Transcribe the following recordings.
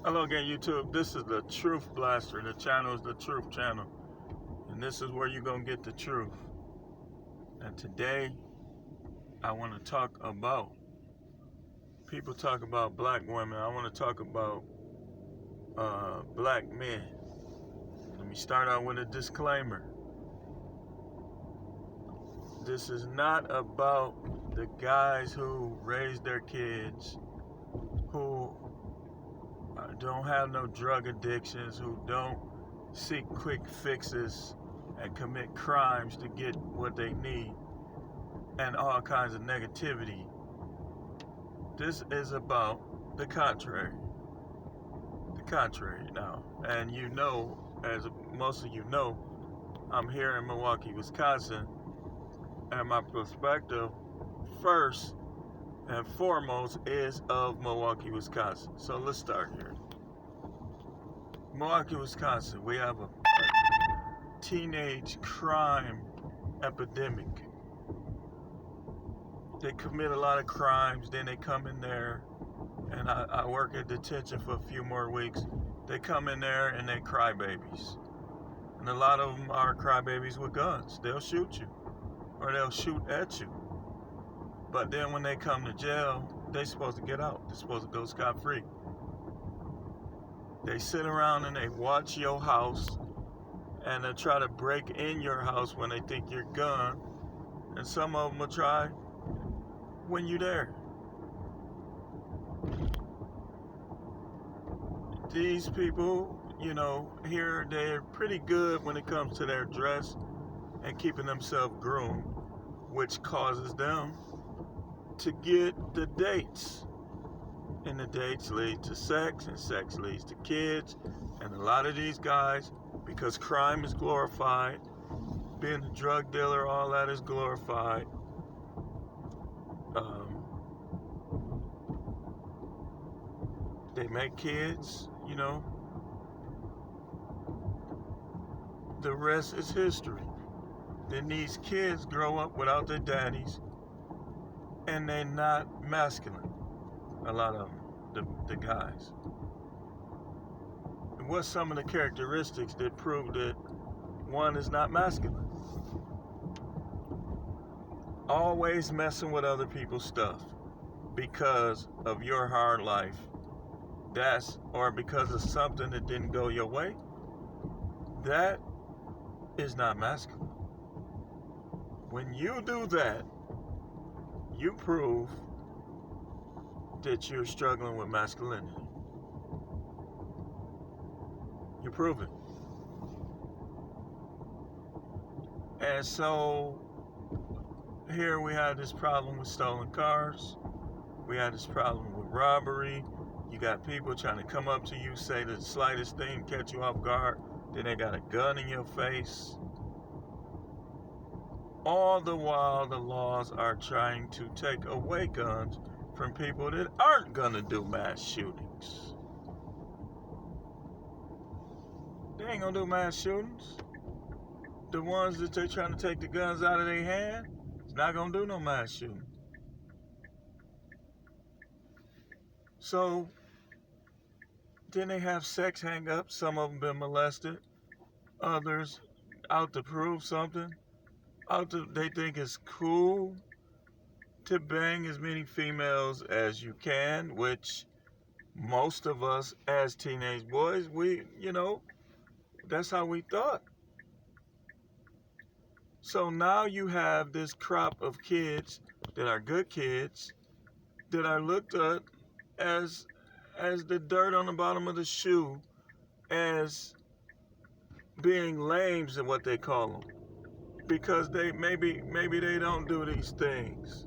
Hello again, YouTube. This is the Truth Blaster. The channel is the Truth Channel. And this is where you're going to get the truth. And today, I want to talk about, people talk about black women. I want to talk about black men. Let me start out with a disclaimer. This is not about the guys who raise their kids, who don't have no drug addictions, who don't seek quick fixes and commit crimes to get what they need, and all kinds of negativity. This is about the contrary. The contrary now. And you know, as most of you know, I'm here in Milwaukee, Wisconsin, and my perspective, first and foremost, is of Milwaukee, Wisconsin. So let's start here. Milwaukee, Wisconsin, we have a teenage crime epidemic. They commit a lot of crimes, then they come in there, and I work at detention for a few more weeks. They come in there and they crybabies. And a lot of them are crybabies with guns. They'll shoot you, or they'll shoot at you. But then when they come to jail, they're supposed to get out. They're supposed to go scot-free. They sit around and they watch your house, and they'll try to break in your house when they think you're gone. And some of them will try when you're there. These people, here they're pretty good when it comes to their dress and keeping themselves groomed, which causes them to get the dates. And the dates lead to sex, and sex leads to kids. And a lot of these guys, because crime is glorified, being a drug dealer, all that is glorified. They make kids, the rest is history. Then these kids grow up without their daddies, and they're not masculine. A lot of them, the guys. And what's some of the characteristics that prove that one is not masculine? Always messing with other people's stuff because of your hard life. Or because of something that didn't go your way. That is not masculine. When you do that, you prove that you're struggling with masculinity. You prove it. And so here we have this problem with stolen cars. We have this problem with robbery. You got people trying to come up to you, say the slightest thing, catch you off guard. Then they got a gun in your face. All the while, the laws are trying to take away guns from people that aren't gonna do mass shootings. They ain't gonna do mass shootings. The ones that they're trying to take the guns out of their hand, it's not gonna do no mass shooting. So then they have sex hang-ups. Some of them been molested. Others out to prove something. They think it's cool to bang as many females as you can, which most of us as teenage boys, that's how we thought. So now you have this crop of kids that are good kids that are looked at as the dirt on the bottom of the shoe, as being lames and what they call them, because they maybe they don't do these things.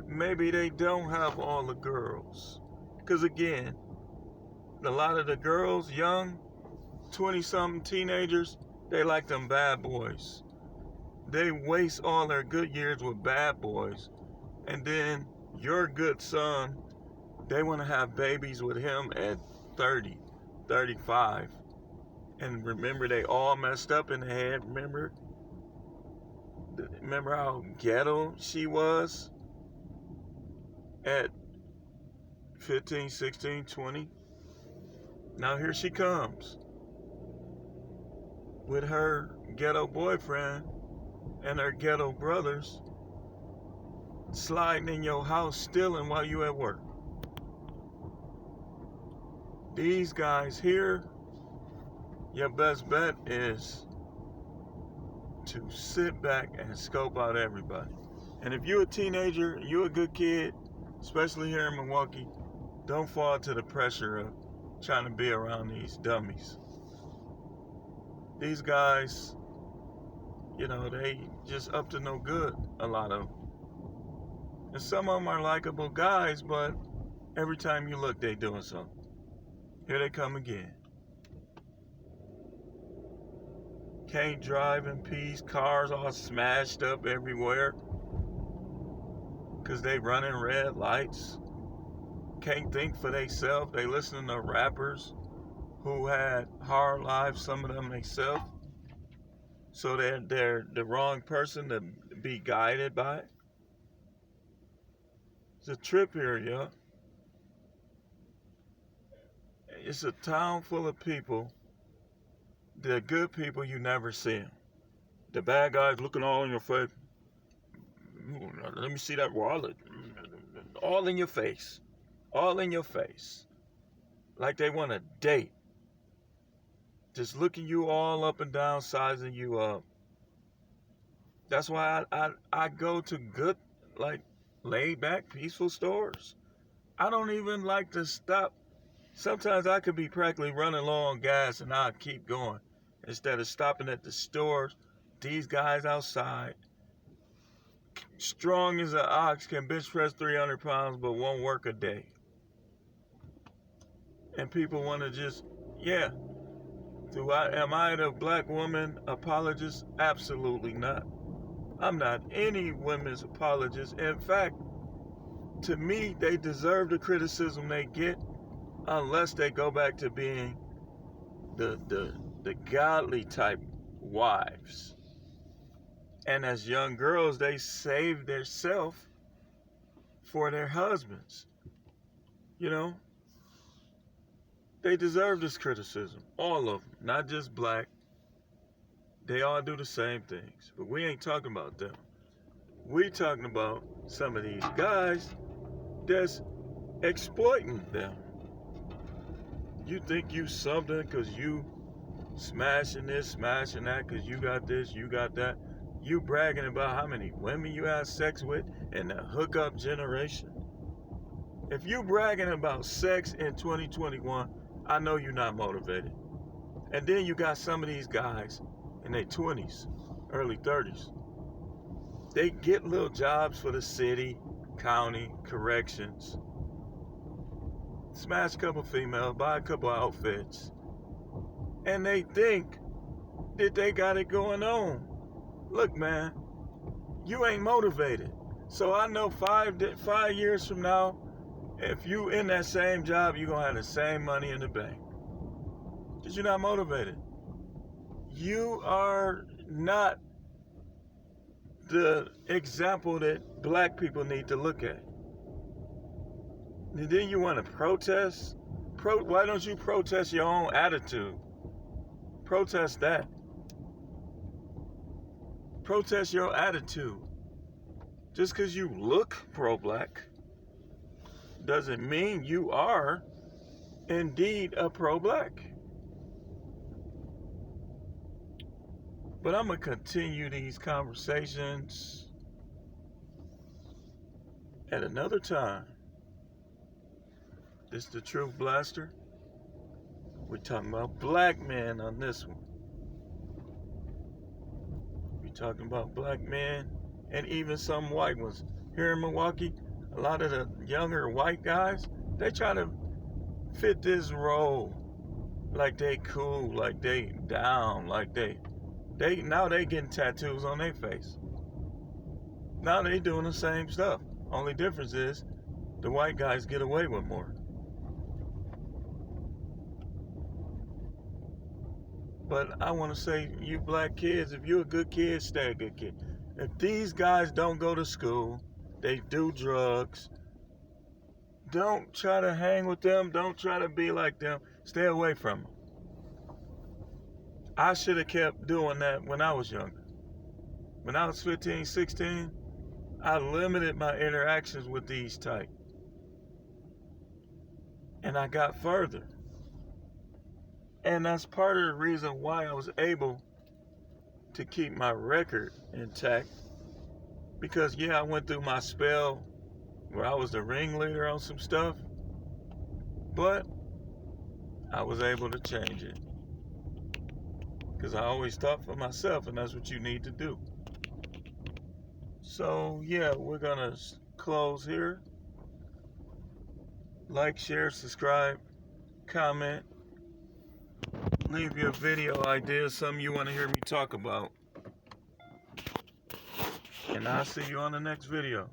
Maybe they don't have all the girls. Because again, a lot of the girls, young, 20-something teenagers, they like them bad boys. They waste all their good years with bad boys. And then your good son, they want to have babies with him at 30, 35. And remember, they all messed up in the head. Remember how ghetto she was at 15, 16, 20? Now here she comes with her ghetto boyfriend and her ghetto brothers sliding in your house stealing while you at work. These guys here, your best bet is to sit back and scope out everybody. And if you're a teenager, you're a good kid, especially here in Milwaukee, don't fall to the pressure of trying to be around these dummies. These guys, they just up to no good, a lot of them. And some of them are likable guys, but every time you look, they doing something. Here they come again. Can't drive in peace, cars all smashed up everywhere because they running red lights. Can't think for themselves. They listening to rappers who had hard lives, some of them themselves. So they're the wrong person to be guided by. It's a trip here, yo. It's a town full of people. The good people, you never see them. The bad guys looking all in your face. Let me see that wallet. All in your face. All in your face. Like they want to date. Just looking you all up and down, sizing you up. That's why I go to good, laid back, peaceful stores. I don't even like to stop. Sometimes I could be practically running low on gas and I'll keep going. Instead of stopping at the stores, these guys outside, strong as an ox, can bench press 300 pounds but won't work a day. And people want to just, am I the black woman apologist? Absolutely not. I'm not any women's apologist. In fact, to me, they deserve the criticism they get unless they go back to being the godly type wives. And as young girls, they save their self for their husbands. They deserve this criticism. All of them, not just black. They all do the same things. But we ain't talking about them. We talking about some of these guys that's exploiting them. You think you something because you smashing this, smashing that, because you got this, you got that. You bragging about how many women you had sex with in the hookup generation. If you bragging about sex in 2021, I know you're not motivated. And then you got some of these guys in their 20s, early 30s. They get little jobs for the city, county, corrections. Smash a couple females, buy a couple outfits. And they think that they got it going on. Look, man, you ain't motivated. So I know 5 years from now, if you in that same job, you're going to have the same money in the bank. Because you're not motivated. You are not the example that black people need to look at. And then you want to protest? Why don't you protest your own attitude? Protest that. Protest your attitude. Just because you look pro-black doesn't mean you are indeed a pro-black. But I'm going to continue these conversations at another time. This is the Truth Blaster. We're talking about black men on this one. We're talking about black men and even some white ones. Here in Milwaukee, a lot of the younger white guys, they try to fit this role like they cool, like they down, like now they getting tattoos on their face. Now they doing the same stuff. Only difference is the white guys get away with more. But I want to say, you black kids, if you're a good kid, stay a good kid. If these guys don't go to school, they do drugs, don't try to hang with them. Don't try to be like them. Stay away from them. I should have kept doing that when I was younger. When I was 15, 16, I limited my interactions with these type. And I got further. And that's part of the reason why I was able to keep my record intact. Because yeah, I went through my spell where I was the ringleader on some stuff, but I was able to change it. Because I always thought for myself, and that's what you need to do. So yeah, we're gonna close here. Like, share, subscribe, comment, leave your video ideas, something you want to hear me talk about. And I'll see you on the next video.